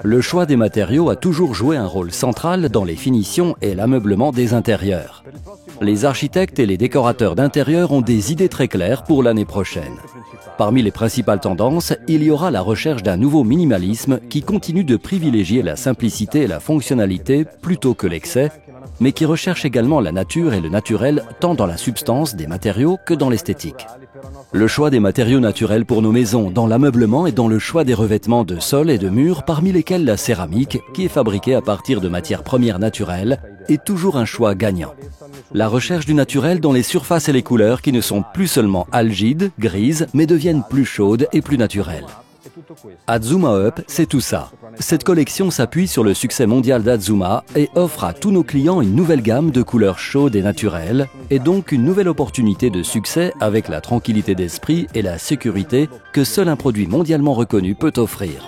Le choix des matériaux a toujours joué un rôle central dans les finitions et l'ameublement des intérieurs. Les architectes et les décorateurs d'intérieur ont des idées très claires pour l'année prochaine. Parmi les principales tendances, il y aura la recherche d'un nouveau minimalisme qui continue de privilégier la simplicité et la fonctionnalité plutôt que l'excès, mais qui recherche également la nature et le naturel tant dans la substance des matériaux que dans l'esthétique. Le choix des matériaux naturels pour nos maisons, dans l'ameublement et dans le choix des revêtements de sol et de murs, parmi lesquels la céramique, qui est fabriquée à partir de matières premières naturelles, est toujours un choix gagnant. La recherche du naturel dans les surfaces et les couleurs qui ne sont plus seulement algides, grises, mais deviennent plus chaudes et plus naturelles. Azuma Up, c'est tout ça. Cette collection s'appuie sur le succès mondial d'Azuma et offre à tous nos clients une nouvelle gamme de couleurs chaudes et naturelles, et donc une nouvelle opportunité de succès avec la tranquillité d'esprit et la sécurité que seul un produit mondialement reconnu peut offrir.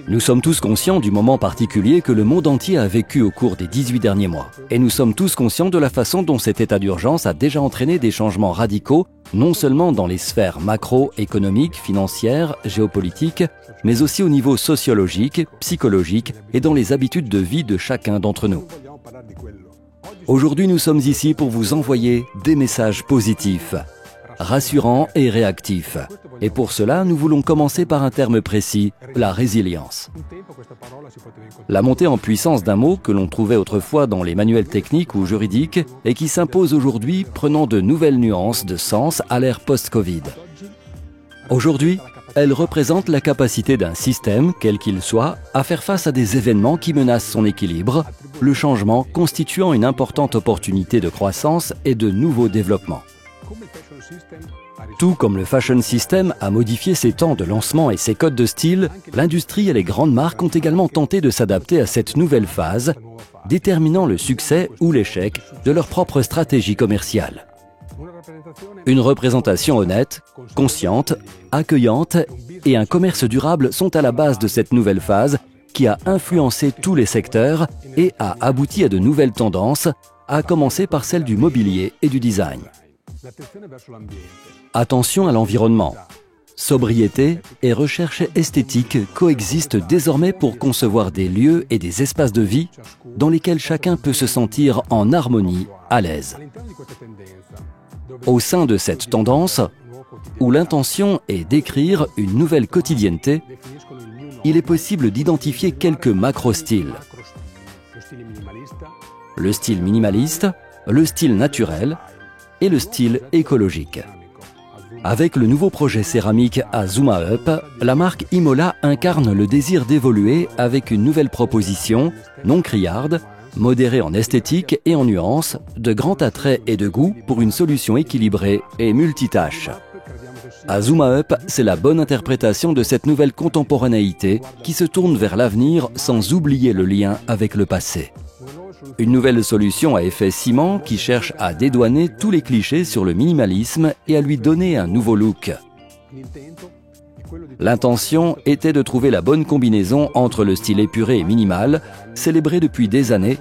Nous sommes tous conscients du moment particulier que le monde entier a vécu au cours des 18 derniers mois. Et nous sommes tous conscients de la façon dont cet état d'urgence a déjà entraîné des changements radicaux, non seulement dans les sphères macroéconomiques, financières, géopolitiques, mais aussi au niveau sociologique, psychologique et dans les habitudes de vie de chacun d'entre nous. Aujourd'hui, nous sommes ici pour vous envoyer des messages positifs, rassurants et réactifs. Et pour cela, nous voulons commencer par un terme précis, la résilience. La montée en puissance d'un mot que l'on trouvait autrefois dans les manuels techniques ou juridiques et qui s'impose aujourd'hui prenant de nouvelles nuances de sens à l'ère post-Covid. Aujourd'hui, elle représente la capacité d'un système, quel qu'il soit, à faire face à des événements qui menacent son équilibre, le changement constituant une importante opportunité de croissance et de nouveaux développements. Tout comme le fashion system a modifié ses temps de lancement et ses codes de style, l'industrie et les grandes marques ont également tenté de s'adapter à cette nouvelle phase, déterminant le succès ou l'échec de leur propre stratégie commerciale. Une représentation honnête, consciente, accueillante et un commerce durable sont à la base de cette nouvelle phase qui a influencé tous les secteurs et a abouti à de nouvelles tendances, à commencer par celle du mobilier et du design. Attention à l'environnement. Sobriété et recherche esthétique coexistent désormais pour concevoir des lieux et des espaces de vie dans lesquels chacun peut se sentir en harmonie, à l'aise. Au sein de cette tendance, où l'intention est d'écrire une nouvelle quotidienneté, il est possible d'identifier quelques macro-styles. Le style minimaliste, le style naturel et le style écologique. Avec le nouveau projet céramique Azuma Up, la marque Imola incarne le désir d'évoluer avec une nouvelle proposition, non criarde, modérée en esthétique et en nuances, de grand attrait et de goût pour une solution équilibrée et multitâche. Azuma Up, c'est la bonne interprétation de cette nouvelle contemporanéité qui se tourne vers l'avenir sans oublier le lien avec le passé. Une nouvelle solution à effet ciment qui cherche à dédouaner tous les clichés sur le minimalisme et à lui donner un nouveau look. L'intention était de trouver la bonne combinaison entre le style épuré et minimal, célébré depuis des années,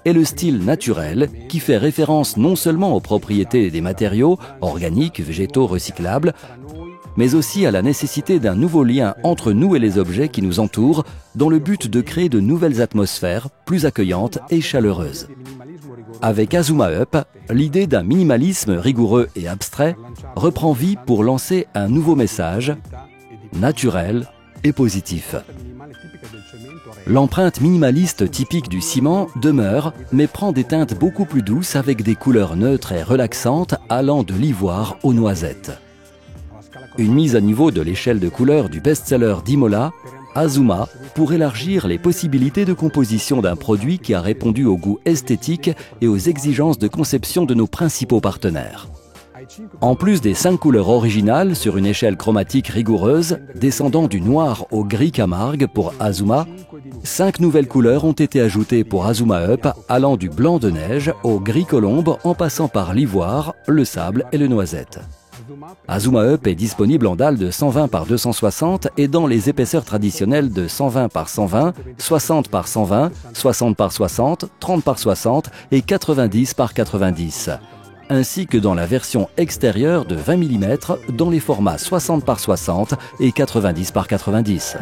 et le style naturel qui fait référence non seulement aux propriétés des matériaux, organiques, végétaux, recyclables, mais aussi à la nécessité d'un nouveau lien entre nous et les objets qui nous entourent, dans le but de créer de nouvelles atmosphères plus accueillantes et chaleureuses. Avec Azuma Up, l'idée d'un minimalisme rigoureux et abstrait reprend vie pour lancer un nouveau message, naturel et positif. L'empreinte minimaliste typique du ciment demeure, mais prend des teintes beaucoup plus douces avec des couleurs neutres et relaxantes allant de l'ivoire aux noisettes. Une mise à niveau de l'échelle de couleurs du best-seller d'Imola, Azuma, pour élargir les possibilités de composition d'un produit qui a répondu au goût esthétique et aux exigences de conception de nos principaux partenaires. En plus des 5 couleurs originales sur une échelle chromatique rigoureuse, descendant du noir au gris Camargue pour Azuma, 5 nouvelles couleurs ont été ajoutées pour Azuma Up, allant du blanc de neige au gris colombe en passant par l'ivoire, le sable et le noisette. Azuma Up est disponible en dalles de 120 par 260 et dans les épaisseurs traditionnelles de 120 par 120, 60 par 120, 60 par 60, 30 par 60 et 90 par 90. ainsi que dans la version extérieure de 20 mm dans les formats 60 par 60 et 90 par 90.